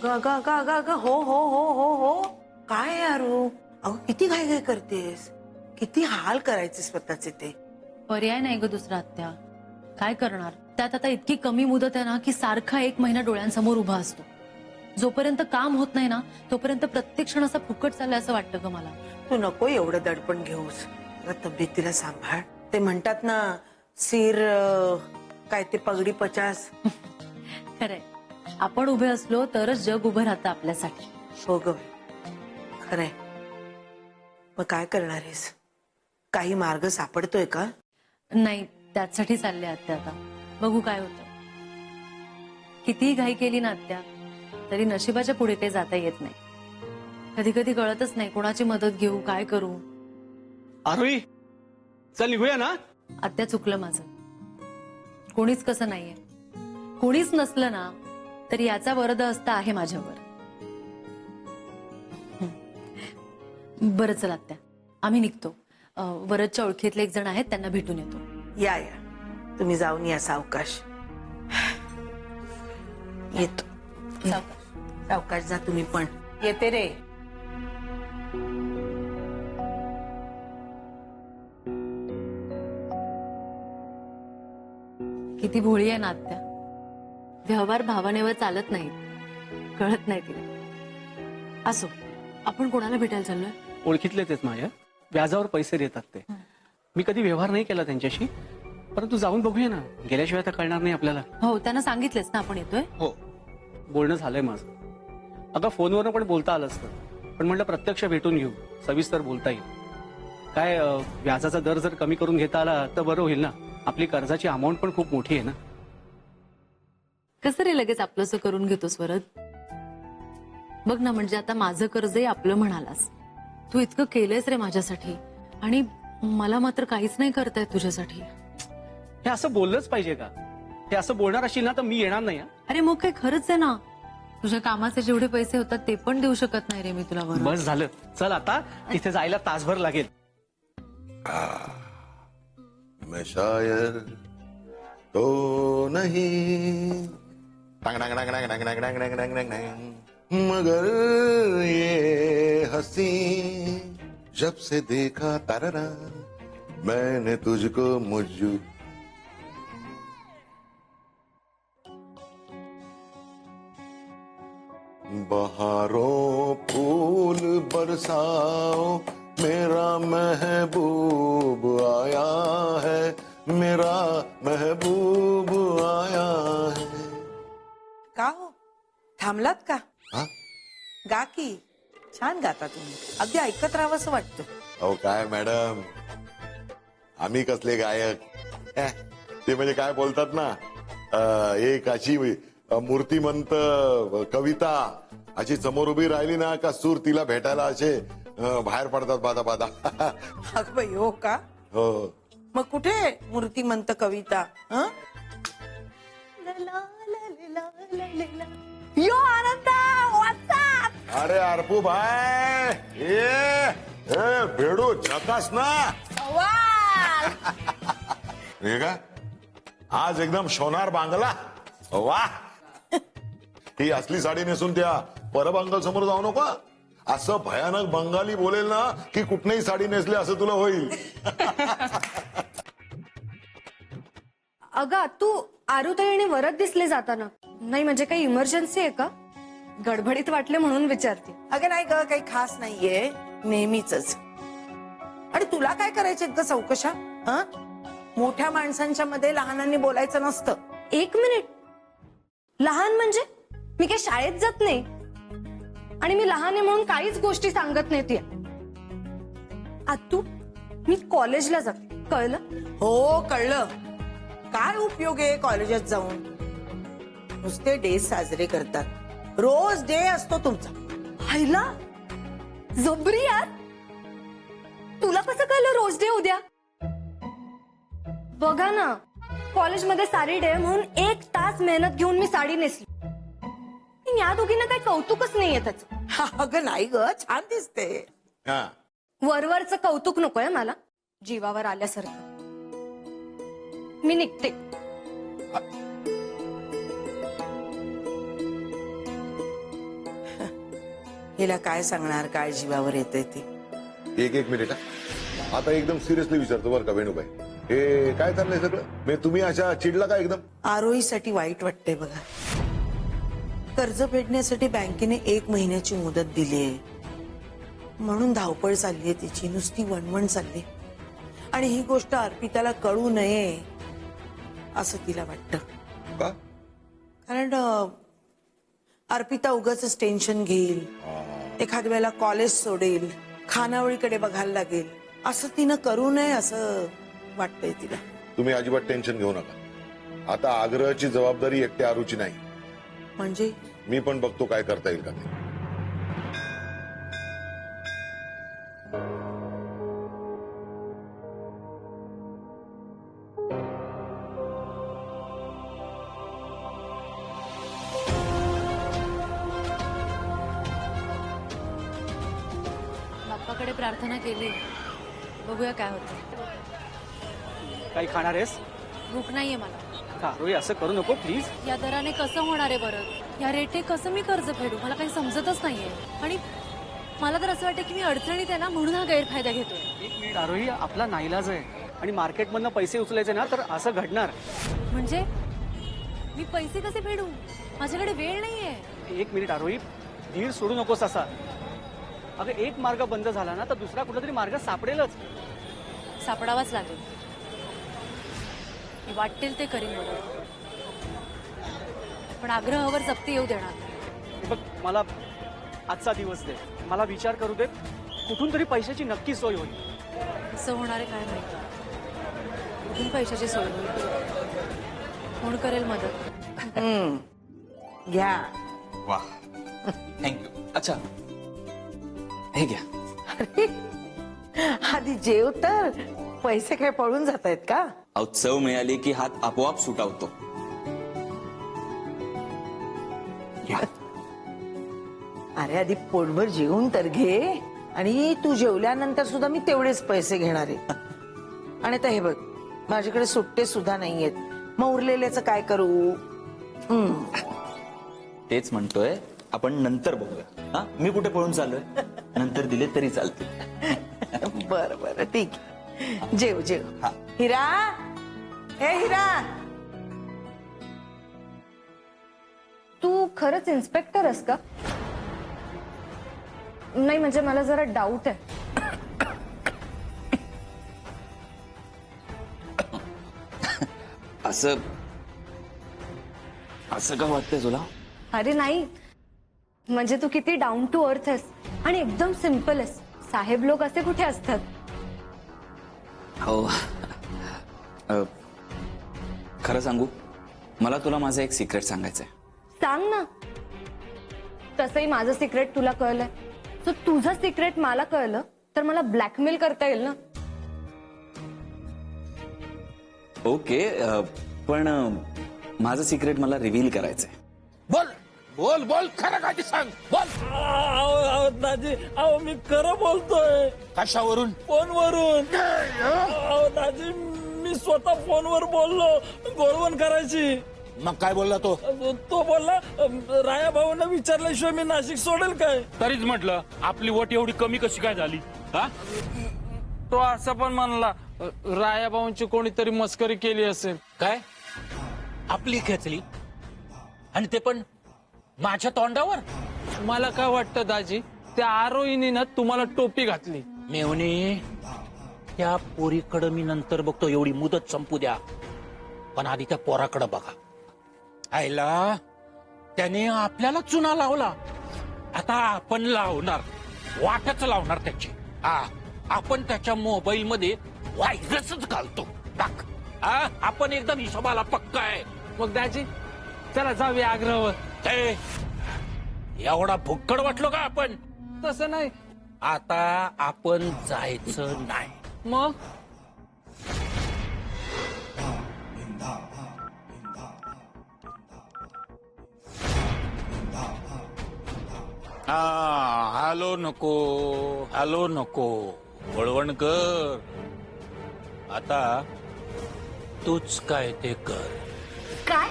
ग ग ग ग ग हो हो हो हो हो काय यारू अगं किती घाई घाई करतेस किती हाल करायचे स्वतःचे ते पर्याय नाही ग दुसरा आत्या काय करणार त्यात आता इतकी कमी मुदत आहे ना की सारखा 1 महिना डोळ्यांसमोर उभा असतो जोपर्यंत काम होत नाही ना तोपर्यंत प्रत्येक क्षण असा फुकट चाललाय असं वाटतं ग मला तू नको एवढं दडपण घेऊस अगं तब्येतीला सांभाळ ते म्हणतात ना सिर काय ते पगडी 50 खरंय आपण उभे असलो तरच जग उभं राहतं आपल्यासाठी हो ग खरंय मग काय करणार आहेस काही मार्ग सापडतोय का नाही त्यासाठी चालले आत्या आता बघू काय होतं कितीही घाई केली ना आत्या तरी नशिबाच्या पुढे काही जाता येत नाही कधी कधी कळतच नाही कोणाची मदत घेऊ काय करू आरोही चल निघूया ना आत्या चुकलं माझं कोणीच कसं नाहीये कोणीच नसलं ना तरी याचा वरद हस्त आहे माझ्यावर बरं चल आत्या आम्ही निघतो वरदच्या ओळखीतले एक जण आहेत त्यांना भेटून येतो या तुम्ही जाऊन या सावकाश येतो सावकाश जा तुम्ही पण येते रे किती भोळी आहे ना आत्या व्यवहार भावनेवर चालत नाहीत कळत नाही तिला असो आपण कोणाला भेटायला चाललोय ओळखीतलेच आहेत माझ्या व्याजावर पैसे देतात ते मी कधी व्यवहार नाही केला त्यांच्याशी परंतु जाऊन बघूया ना गेल्याशिवाय तर कळणार नाही आपल्याला हो त्यांना सांगितलेच ना आपण येतोय हो बोलणं झालंय माझं अगं फोनवरनं पण बोलता आलं असतं पण म्हटलं प्रत्यक्ष भेटून घेऊ सविस्तर बोलता येईल काय व्याजाचा दर जर कमी करून घेता आला तर बरं होईल ना आपली कर्जाची अमाऊंट पण खूप मोठी आहे ना कसं रे लगेच आपलंसं करून घेतोस वरद बघ ना म्हणजे आता माझं कर्जही आपलं म्हणालास तू इतकं केलंयस रे माझ्यासाठी आणि मला मात्र काहीच नाही करतायत तुझ्यासाठी हे असं बोललंच पाहिजे का हे असं बोलणार असेल ना तर मी येणार नाही अरे मग काय खरंच आहे ना तुझ्या कामाचे जेवढे पैसे होतात ते पण देऊ शकत नाही रे मी तुला वरद बस झालं चल आता तिथे जायला तासभर लागेल मैं शायर तो नहीं टंग टंग टंग टंग टंग टंग टंग टंग टंग टंग मगर ये हंसी जब से देखा तररा मैंने तुझको मुझू बहारों फूल बरसाओ मेरा महबूब आया है मेरा महबूब आया है का हो थांबलात का हा? गा की छान गाता तुम्ही अगदी ऐकत राहावंसं वाटतं अहो काय मॅडम आम्ही कसले गायक ते म्हणजे काय बोलतात ना एक अशी मूर्तिमंत कविता अशी समोर उभी राहिली ना का सूर तिला भेटायला असे बाहेर पडतात बादा बादा अगं बाई हो का हो मग कुठे मूर्तिमंत कविता हं? यो आनंदा वाचतात अरे अर्पू भाई ए भेडू झकास ना हे का आज एकदम सोनार बांगला वा ही असली साडी नेसून त्या परबांगल समोर जाऊ नको असं भयानक बंगाली बोलेल ना की कुठनही साडी नेसली असं तुला होईल अगं तू आरुताई आणि वरद दिसले जाताना नाही म्हणजे काही इमर्जन्सी आहे का गडबडीत वाटले म्हणून विचारते अगं नाही ग काही खास नाहीये नेहमीच आणि तुला काय करायचे ग चौकशा हं? मोठ्या माणसांच्या मध्ये लहानांनी बोलायचं नसतं 1 मिनिट लहान म्हणजे मी काही शाळेत जात नाही आणि मी लहान आहे म्हणून काहीच गोष्टी सांगत नाही ती आतू मी कॉलेजला जाते कळलं हो कळलं काय उपयोग आहे कॉलेजात जाऊन नुसते डे साजरे करतात रोज डे असतो तुमचा हायला जबरी यार तुला कसं कळलं रोज डे उद्या बघा ना कॉलेजमध्ये साडी डे म्हणून 1 तास मेहनत घेऊन मी साडी नेसली या दोघींना काही कौतुकच नाहीये त्याचं अगं नाही ग छान दिसते हा वरवरचं कौतुक नकोय मला जीवावर आल्यासारखं मी निघते हिला काय सांगणार, काय जीवावर येते ते. एक मिनिट आता एकदम सिरियसली विचारतो बरं का वेणूबाई, हे काय चाललंय सगळं? म्हणजे तुम्ही अशा चिडला का एकदम? आरोहीसाठी वाईट वाटतंय बघा. कर्ज फेडण्यासाठी बँकेने 1 महिन्याची मुदत दिली आहे, म्हणून धावपळ चाललीये तिची, नुसती वणवण चालली. आणि ही गोष्ट अर्पिताला कळू नये असं तिला वाटतं. का? कारण अर्पिता उगाच टेन्शन घेईल, एखाद्या वेळेला कॉलेज सोडेल, खानावळीकडे बघायला लागेल, असं तिनं करू नये असं वाटतंय तिला. तुम्ही अजिबात टेन्शन घेऊ नका. आता आग्रहाची जबाबदारी एकट्या आरूची नाही. म्हणजे मी पण बघतो काय करता येईल का ते. बाप्पाकडे प्रार्थना केली, बघूया काय होतं. काही खाणार आहेस? भूक नाहीये मला. आरोही असं करू नको प्लीज. या दराने कसं होणार आहे बरं? या रेटे कसं मी कर्ज फेडू? मला काही समजतच नाहीये. आणि मला तर असं वाटतं की मी अडचणीत आहे ना, म्हणून हा गैरफायदा घेतोय. 1 मिनिट आरोही, आपला नाईलाज आहे आणि मार्केटमधनं पैसे उचलायचे ना तर असं घडणार. म्हणजे मी पैसे कसे फेडू? माझ्याकडे वेळ नाहीये. 1 मिनिट आरोही, धीर सोडू नकोस असा. अगं एक मार्ग बंद झाला ना तर दुसरा कुठला तरी मार्ग सापडेलच. सापडावाच लागेल. मी वाटेल ते करीन बरोबर, पण आग्रहावर जप्ती येऊ देणार नाही. बघ, मला आजचा दिवस दे, मला विचार करू दे, कुठून तरी पैशाची नक्की सोय होईल. कसं होणार आहे काय माहिती. कुठून पैशाची सोय होईल? कोण करेल मदत? घ्या. वा थँक्यू. अच्छा हे घ्या. आधी जेव तर, पैसे काय पळून जात आहेत का? अहो चव मिळाली की हात आपोआप सुटावतो. घ्या. अरे आधी पोटभर जेवून तर घे, आणि तू जेवल्यानंतर सुद्धा मी तेवढेच पैसे घेणार आहे. आणि आता हे बघ, माझ्याकडे सुट्टे सुद्धा नाहीयेत, मग उरलेल्याचं काय करू? तेच म्हणतोय, आपण नंतर बघूया. हा मी कुठे पळून चाललोय? नंतर दिले तरी चालते. बर बर ठीक आहे. जेव जेव. हा. हिरा, ए हिरा, तू खरंच इन्स्पेक्टर आहेस का? नाही म्हणजे मला जरा डाऊट आहे. असं असं का वाटतंय तुला? अरे नाही, म्हणजे तू किती डाऊन टू अर्थ आहेस आणि एकदम सिम्पल आहेस. साहेब लोक असे कुठे असतात? हो. खरं सांगू, मला तुला माझं एक सिक्रेट सांगायचंय. सांग ना. तसंही माझं सिक्रेट तुला कळलंय, सो तुझं सिक्रेट मला कळलं तर मला ब्लॅकमेल करता येईल ना. ओके, पण माझं सिक्रेट मला रिव्हील करायचंय. बोल बोल बोल, खरं काय ते सांग, बोल. दाजी, अहो मी खरं बोलतोय. कशावरून? फोनवरून. अहो दाजी, मी स्वतः फोनवर बोललो गोळवण करायची. मग काय बोलला तो? तो बोलला राया भाऊंना विचारल्याशिवाय मी नाशिक सोडेल काय. तरीच म्हटलं आपली वट एवढी कमी कशी काय झाली? हा? तो असं पण म्हणला राया भाऊंची कोणीतरी मस्करी केली असेल. काय आपली खेचली, आणि ते पण माझ्या तोंडावर? मला काय वाटतं दाजी, त्या आरोहीने ना तुम्हाला टोपी घातली. मेवणे, त्या पोरीकडं मी नंतर बघतो, एवढी मुदत संपू द्या, पण आधी त्या पोराकडं बघा. आईला त्याने आपल्याला चुना लावला, आता आपण लावणार, वाटच लावणार त्याची. आपण त्याच्या मोबाईल मध्ये व्हायरसच घालतो. टाक. आपण एकदम हिशोबाला पक्का आहे. मग दाजी, चला जाऊया आग्रहावर. ए, एवढा भुक्कड वाटलो का आपण? तसं नाही. आता आपण जायचं नाही. मग हॅलो नको, हॅलो नको, वळवणकर. आता तूच काय ते कर. काय?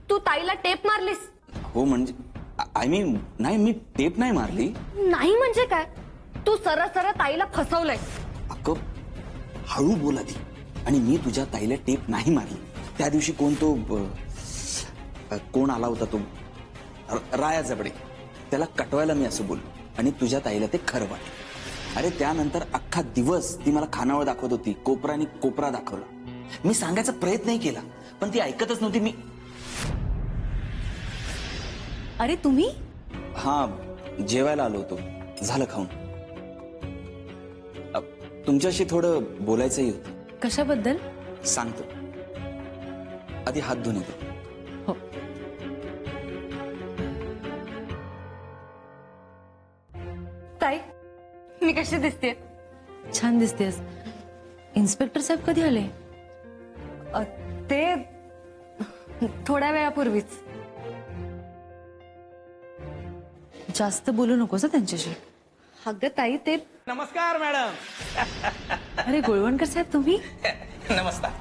तू ताईला टेप मारलीस? हो म्हणजे आय मीन नाही, मी टेप नाही मारली. नाही म्हणजे काय? तू सरळ सरळ ताईला फसवलंय. अगं हळू बोल आधी. आणि मी तुझ्या ताईला टेप नाही मारली. त्या दिवशी कोण आला होता तो राया जबडे, त्याला कटवायला मी असं बोललो आणि तुझ्या ताईला ते खरं वाटलं. अरे त्यानंतर अख्खा दिवस ती मला खानावळ दाखवत होती, कोपरानी कोपरा दाखवला. मी सांगायचा प्रयत्नही केला पण ती ऐकतच नव्हती. मी अरे तुम्ही हा जेवायला आलो होतो, झालं खाऊन. तुमच्याशी थोडं बोलायचंही होतं. कशाबद्दल? सांगतो, आधी हात धुवून येतो. हो. ताई मी कशी दिसते? छान दिसतेस. इन्स्पेक्टर साहेब कधी आले? ते थोड्या वेळापूर्वीच. जास्त बोलू नकोस हं त्यांच्याशी. अगं ताई ते नमस्कार मॅडम. अरे गोळवणकर साहेब तुम्ही? नमस्कार.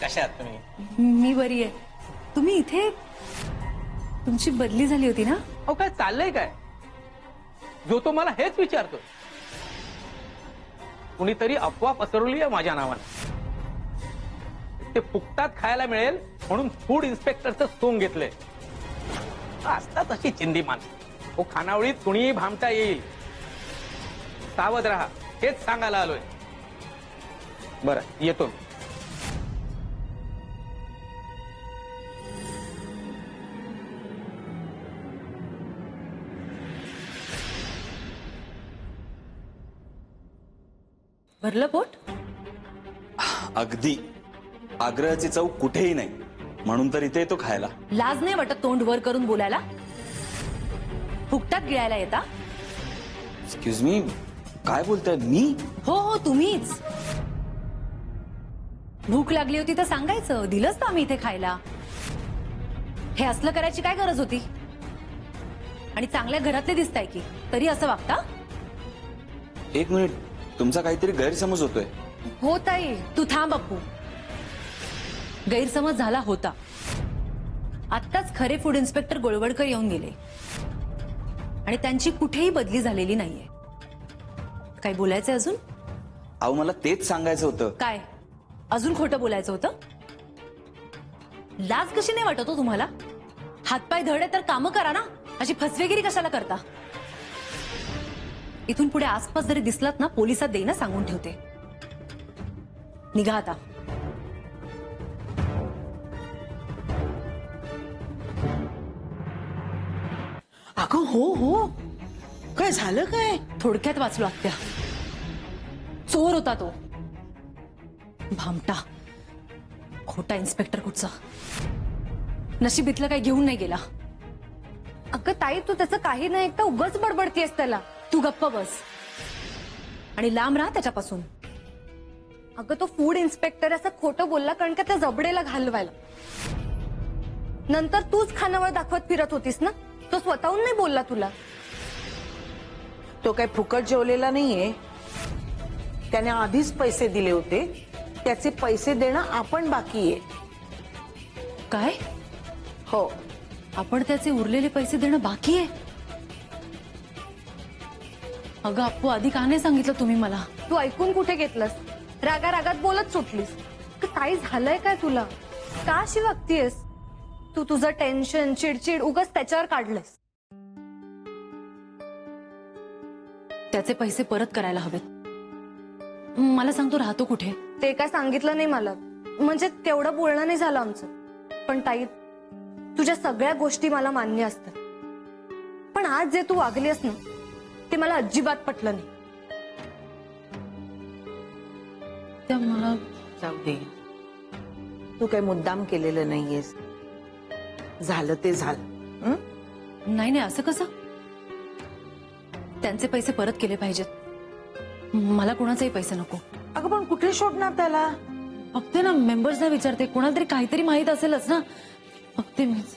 कशा आहात तुम्ही? मी बरी आहे. तुम्ही इथे? तुमची बदली झाली होती ना? अहो काय चाललंय काय? जो तो मला हेच विचारतो. कुणीतरी अफवा पसरवली आहे माझ्या नावाने. ते फुकटात खायला मिळेल म्हणून फूड इन्स्पेक्टरचं सोंग घेतलंय. असतात अशी चिंदी माणसं. हो खानावळीत कुणीही भामटा येईल. सावध राहा हेच सांगायला आलोय. बरं येतो मी. भरलं पोट? अगदी. आग्रहाची चव कुठेही नाही म्हणून तर इथे येतो खायला. लाज नाही वाटत तोंड वर करून बोलायला? फुकटात गिळायला येता? एक्सक्यूज मी, काय बोलताय? मी? हो हो तुम्हीच. भूक लागली होती तर सांगायचं, दिलंच तर आम्ही इथे खायला. हे असलं करायची काय गरज होती? आणि चांगल्या घरातले दिसताय की तरी असं वागता? एक मिनिट, तुमचा काहीतरी गैरसमज होतोय. हो ताई. तू थांब अप्पू. गैरसमज झाला होता. आत्ताच खरे फूड इन्स्पेक्टर गोळवडकर येऊन गेले आणि त्यांची कुठेही बदली झालेली नाहीये. काय बोलायचंय अजून? अहो मला तेच सांगायचं होतं. काय अजून खोटं बोलायचं होतं? लाज कशी नाही वाटत हो तुम्हाला? हातपाय धडे तर कामं करा ना. अशी फसवेगिरी कशाला करता? इथून पुढे आसपास जरी दिसलात ना, पोलिसात देईना सांगून ठेवते. निघा आता. अगं हो हो, काय झालं काय? थोडक्यात वाचलो आत्या. चोर होता तो. भामटा. खोटा इन्स्पेक्टर कुठचा. नशीब इथलं काही घेऊन नाही गेला. अगं ताई तू त्याचं काही नाही ऐकता उगाच बडबडतीयस त्याला. तू गप्प बस आणि लांब राहा त्याच्यापासून. अगं तो फूड इन्स्पेक्टर असं खोटं बोलला कारण का त्या जबडेला घालवायला. नंतर तूच खानावळ दाखवत फिरत होतीस ना. तो स्वतःहून नाही बोलला तुला. तो काय फुकट जेवलेला नाहीये. त्याने आधीच पैसे दिले होते. त्याचे पैसे देणं आपण बाकी आहे. काय? हो. आपण त्याचे उरलेले पैसे देणं बाकी आहे? अगं अप्पू, आधी का नाही सांगितलं तुम्ही मला? तू ऐकून कुठे घेतलंस? रागा रागात बोलत सुटलीस. काय झालंय काय तुला? का अशी वागतीयस? तू तुझं टेन्शन चिडचिड उगाच त्याच्यावर काढलंस. त्याचे पैसे परत करायला हवेत. मला सांगतो राहतो कुठे? ते काय सांगितलं नाही मला. म्हणजे तेवढं बोलणं नाही झालं आमचं. पण ताई तुझ्या सगळ्या गोष्टी मला मान्य असतात. पण आज जे तू वागलीस ना ते मला अजिबात पटलं नाही. त्या मला जाऊ दे. तू काही मुद्दाम केलेलं नाहीयेस. झालं ते झालं. नाही नाही, असं कसं? त्यांचे पैसे परत केले पाहिजेत. मला कोणाचेही पैसे नको. अगं पण कुठे शोधणार त्याला? फक्त ना मेंबर्सना विचारते. कोणाला तरी काहीतरी माहित असेलच ना. फक्त मीच.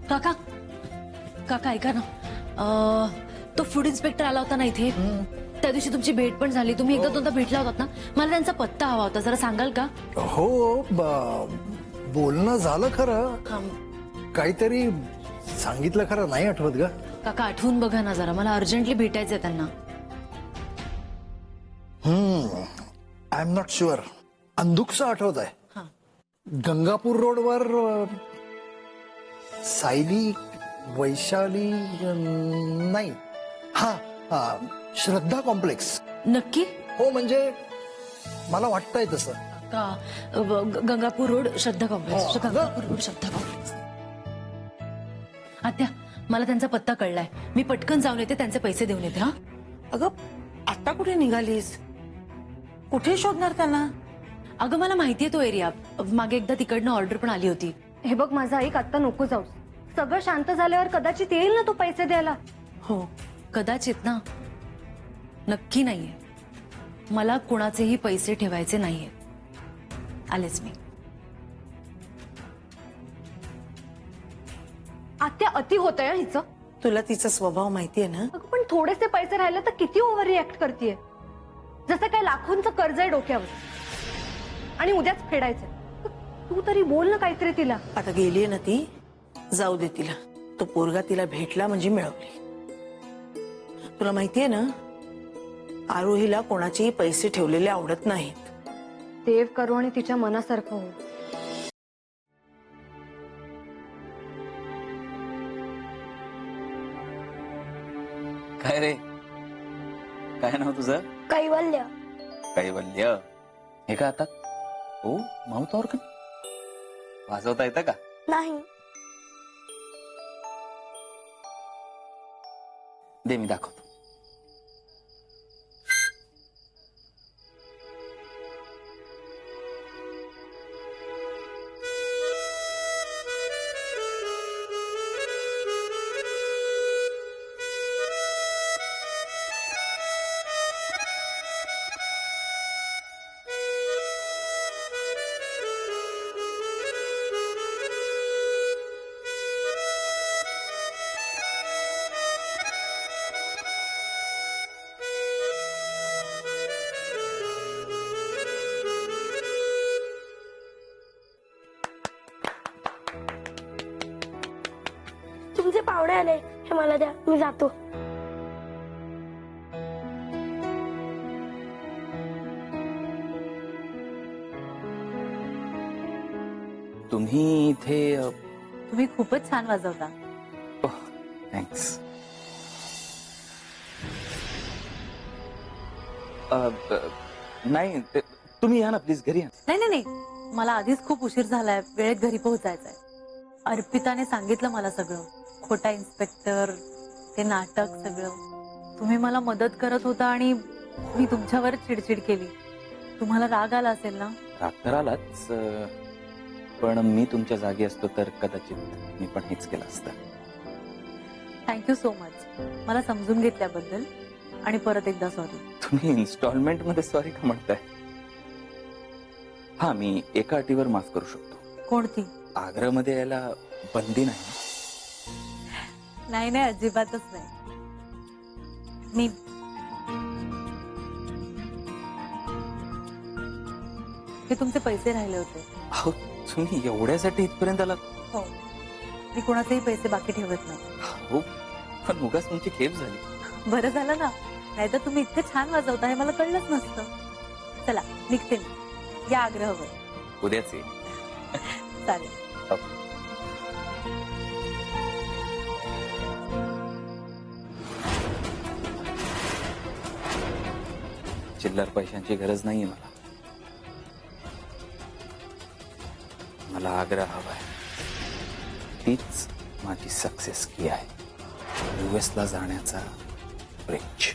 काका काका ऐका ना. तो फूड इन्स्पेक्टर आला होता ना इथे. त्या दिवशी तुमची भेट पण झाली. तुम्ही एकदा दोनदा भेटला होतात ना. मला त्यांचा पत्ता हवा होता. जरा सांगाल का? हो बोलणं झालं खरं. काहीतरी सांगितलं खरं नाही आठवत ग. काका आठवून बघा ना जरा, मला अर्जंटली भेटायचंय त्यांना. I am not sure. अंधुकचं आठवत आहे. गंगापूर रोडवर सायली वैशाली नाही, हा श्रद्धा कॉम्प्लेक्स. नक्की? हो म्हणजे मला वाटतंय तसं. का गंगापूर रोड श्रद्धा कॉम्प्लेक्स. गंगापूर रोड श्रद्धा कॉम्प्लेक्स. आत्या मला त्यांचा पत्ता कळलाय, मी पटकन जाऊन येते, त्यांचे पैसे देऊन येते. हा अगं आता कुठे निघालीस? कुठे शोधणार त्यांना? अगं मला माहितीये तो एरिया, मागे एकदा तिकडनं ऑर्डर पण आली होती. हे बघ माझं ऐक, आता नको जाऊस. सगळं शांत झाल्यावर कदाचित येईल ना तो पैसे द्यायला. हो कदाचित ना, नक्की नाहीये. मला कुणाचेही पैसे ठेवायचे नाहीये. आलेच मी. आत्या अति होतंय हिचं. तुला तिचा स्वभाव माहितीये ना. अगं पण थोडेसे पैसे राहिले तर किती ओव्हर रिॲक्ट करतेय. जसं काय लाखोंचं कर्ज आहे डोक्यावर आणि उद्याच फेडायचं. तू तरी बोल ना काहीतरी तिला. आता गेलीये ना ती, जाऊ दे तिला. तो पोरगा तिला भेटला म्हणजे मिळवली. तुला माहितीये ना, आरोहीला कोणाचेही पैसे ठेवलेले आवडत नाहीत. देव करू आणि तिच्या मनासारखं हो. काय रे, काय नाव तुझं? कैवल्य. कैवल्य. हे का आता? हो माउथ ऑर्गन वाजवता येतं का? नाही. दे मी दाखवतो. तुमचे पाहुणे आले, हे मला द्या, मी जातो. तुम्ही इथे तुम्ही खूपच छान वाजवता. थँक्स. नाही तुम्ही या ना प्लीज, घरी या. नाही नाही नाही, मला आधीच खूप उशीर झालाय, वेळेत घरी पोहोचायचंय. अर्पिताने सांगितलं मला सगळं, खोटा इन्स्पेक्टर, ते नाटक सगळं. तुम्ही मला मदत करत होता आणि मी तुमच्यावर चिडचिड केली. तुम्हाला राग आला असेल ना? राग तर आलाच, पण मी तुमच्या जागी असतो तर कदाचित मी पण हेच केलं असतं. थँक्यू सो मच, मला समजून घेतल्याबद्दल. आणि परत एकदा सॉरी. तुम्ही इन्स्टॉलमेंट मध्ये सॉरी का म्हणताय? हा, मी एका अटीवर माफ करू शकतो. कोणती? आग्र्यामध्ये यायला बंदी नाही. नाही नाही, अजिबातच नाही. मी हे तुमचे पैसे राहिले होते. अहो तुम्ही एवढ्यासाठी इथपर्यंत आला? हो, मी कोणाचेही पैसे बाकी ठेवत नाही. हो, पण उगाच तुमची खेप झाली. बरं झालं ना, नाहीतर तुम्ही इतकं छान वाजवता हे मला कळलंच नसतं. चला निघते मी, या आग्रहावर. उद्याच ये. चालेल. चिल्लर पैशांची गरज नाहीये मला. मला आग्रह हवाय. तीच माझी सक्सेस की आहे, US ला जाण्याचा ब्रिज.